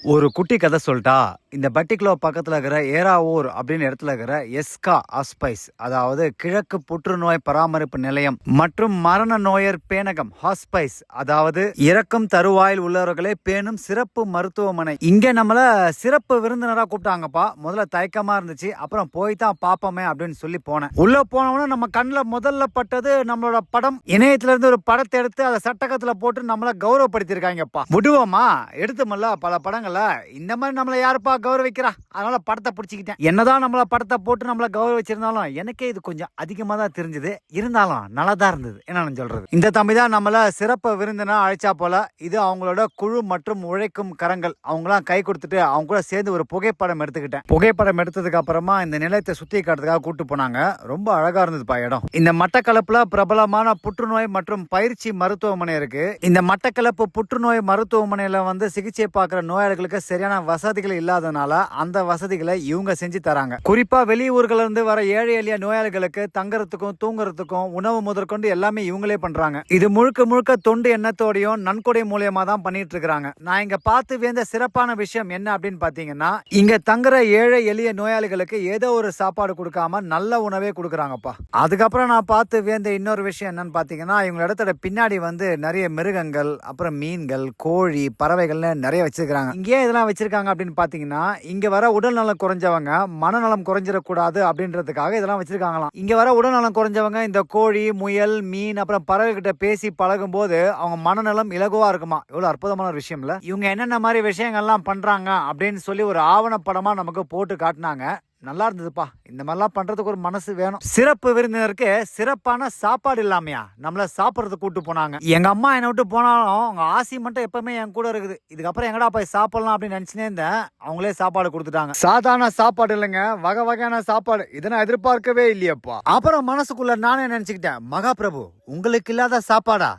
ஒரு குட்டி கதை சொல்லிட்டா. இந்த பட்டிக்குலோ பக்கத்துல இருக்கிற ஏராவூர் அப்படின்னு இடத்துல இருக்கிற எஸ்கா ஹாஸ்பைஸ், அதாவது கிழக்கு புற்றுநோய் பராமரிப்பு நிலையம் மற்றும் மரண நோயர் பேணகம் ஹாஸ்பைஸ், அதாவது இறக்கும் தருவாயில் உள்ளவர்களை பேணும் சிறப்பு மருத்துவமனை. இங்க நம்மள சிறப்பு விருந்தினரா கூப்பிட்டாங்கப்பா. முதல்ல தயக்கமா இருந்துச்சு, அப்புறம் போய் தான் பாப்போமே அப்படின்னு சொல்லி போனேன். உள்ள போனவன நம்ம கண்ணில் முதல்ல பட்டது நம்மளோட படம். இணையத்துல இருந்து ஒரு படத்தை எடுத்து அதை சட்டகத்துல போட்டு நம்மள கௌரவப்படுத்திருக்காங்கப்பா. விடுவோமா? எடுத்துமல்ல பல படங்கள் இந்த மாதிரி நம்மள யாருப்பா கௌரவிக்கிறா, அதனால படத்தை பிடிச்சிக்கிட்டேன். என்னதான் நம்மள படத்தை போட்டு நம்மள கௌரவிச்சிருந்தாலும் எனக்கே இது கொஞ்சம் அதிகமா தான் தெரிஞ்சது. இருந்தாலும் நல்லதா இருந்தது. என்ன சொல்றது, இந்த தம்பி தான் நம்மள சிறப்பு விருந்தினா அழைச்சா போல. இது அவங்களோட குழு மற்றும் உழைக்கும் கரங்கள். அவங்களாம் கை கொடுத்துட்டு அவங்க கூட சேர்ந்து ஒரு புகைப்படம் எடுத்துக்கிட்டேன். புகைப்படம் எடுத்ததுக்கு அப்புறமா இந்த நிலையத்தை சுத்தி காட்டுறதுக்காக கூட்டு போனாங்க. ரொம்ப அழகா இருந்ததுப்பா இடம். இந்த மட்டக்களப்புல பிரபலமான புற்றுநோய் மற்றும் பயிற்சி மருத்துவமனை இருக்கு. இந்த மட்டக்களப்பு புற்றுநோய் மருத்துவமனையில சிகிச்சை பார்க்கிற நோயாளிகளுக்கு சரியான வசதிகள் இல்லாதனால அந்த வசதிகளை இவங்க செஞ்சு தராங்க. குறிப்பா வெளியூர்கள்ல இருந்து வர ஏழை எளிய நோயாளிகளுக்கு தங்கறதுக்கும் தூங்குறதுக்கும் உணவு முதற்கொண்டு எல்லாமே இவங்களே பண்றாங்க. இது முழுக்க முழுக்க தொண்டு எண்ணத்தோடையும் நன்கொடை மூலியமா தான் பண்ணிட்டு இருக்காங்க. நான் இங்க பார்த்து வேந்த சிறப்பான விஷயம் என்ன அப்படின்னு பாத்தீங்கன்னா, இங்க தங்குற ஏழை எளிய நோயாளிகளுக்கு ஏதோ ஒரு சாப்பாடு கொடுக்காம நல்ல உணவே கொடுக்குறாங்கப்பா. அதுக்கப்புறம் நான் பார்த்து வேந்த இன்னொரு விஷயம் என்னன்னு பாத்தீங்கன்னா, இவங்க இடத்தோட பின்னாடி நிறைய மிருகங்கள், அப்புறம் மீன்கள், கோழி, பறவைகள்னு நிறைய வச்சிருக்காங்க. இங்கே இதெல்லாம் வச்சிருக்காங்க அப்படின்னு பாத்தீங்கன்னா, இங்க வர உடல் நலம் குறைஞ்சவங்க மனநலம் குறைஞ்சிடக்கூடாது அப்படின்றதுக்காக இதெல்லாம் வச்சிருக்காங்களாம். இங்க வர உடல் நலம் குறைஞ்சவங்க இந்த கோழி, முயல், மீன், அப்புறம் பறவை கிட்ட பேசி பழகும் போது அவங்க மனநலம் இலகுவா இருக்குமா. எவ்வளவு அற்புதமான ஒரு விஷயம் இல்ல? இவங்க என்னென்ன மாதிரி விஷயங்கள்லாம் பண்றாங்க அப்படின்னு சொல்லி ஒரு ஆவணப்படமா நமக்கு போட்டு காட்டினாங்க. நல்லா இருந்ததுப்பா. இந்த மாதிரிலாம் பண்றதுக்கு ஒரு மனசு வேணும். சிறப்பு விருந்தினருக்கு சிறப்பான சாப்பாடு இல்லாமையா நம்மள சாப்பிடறதுக்கு கூட்டு போனாங்க. எங்க அம்மா என்னை விட்டு போனாலும் அவங்க ஆசி மட்டும் எப்பவுமே என் கூட இருக்குது. இதுக்கப்புறம் எங்கடா போய் சாப்பிடலாம் அப்படின்னு நினைச்சுனே இருந்தேன். அவங்களே சாப்பாடு கொடுத்துட்டாங்க. சாதாரண சாப்பாடு இல்லைங்க, வகை வகையான சாப்பாடு. இதை நான் எதிர்பார்க்கவே இல்லையப்பா. அப்புறம் மனசுக்குள்ள நானே நினைச்சுக்கிட்டேன், மகாபிரபு உங்களுக்கு இல்லாத சாப்பாடா?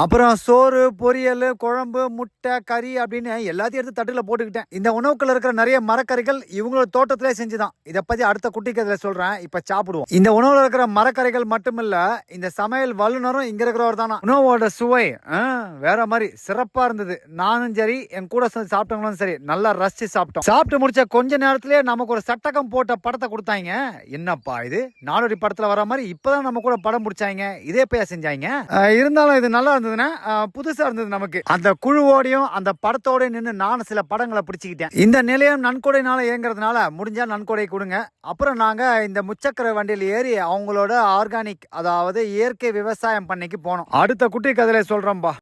அப்புறம் சோறு, பொரியல், குழம்பு, முட்டை, கறி அப்படின்னு எல்லாத்தையும் எடுத்து தட்டுல போட்டுக்கிட்டேன். இந்த உணவுக்குள்ள இருக்கிற நிறைய மரக்கறிகள் இவங்களோட தோட்டத்திலே செஞ்சுதான். இதை பத்தி அடுத்த குட்டி கதையில சொல்றேன். இப்ப சாப்பிடுவோம். இந்த உணவுல இருக்கிற மரக்கறிகள் மட்டுமில்ல, இந்த சமையல் வல்லுநரும் இங்க இருக்கிறவர் தானா. உணவோட சுவை வேற மாதிரி சிறப்பா இருந்தது. நானும் சரி, என் கூட சாப்பிட்டவங்களும் சரி, நல்லா ரசிச்சு சாப்பிட்டோம். சாப்பிட்டு முடிச்ச கொஞ்ச நேரத்திலேயே நமக்கு ஒரு சட்டகம் போட்ட படத்தை கொடுத்தாங்க. என்னப்பா இது, நாடோடி படத்துல வர மாதிரி இப்பதான் நம்ம கூட படம் முடிச்சாங்க. இதே செஞ்சாங்க. இருந்தாலும் இது நல்லா இருந்ததுன்னா புதுசா இருந்தது நமக்கு. அந்த குழுவோடையும் அந்த படத்தோட நின்று நானும் சில படங்களை பிடிச்சிக்கிட்டேன். இந்த நிலையம் நன்கொடைனால இயங்குறதுனால முடிஞ்சா நன்கொடை கொடுங்க. அப்புறம் நாங்க இந்த முச்சக்கர வண்டியில் ஏறி அவங்களோட ஆர்கானிக், அதாவது இயற்கை விவசாயம் பண்ணைக்கு போனோம். அடுத்த குட்டி கதையில சொல்றோம்பா.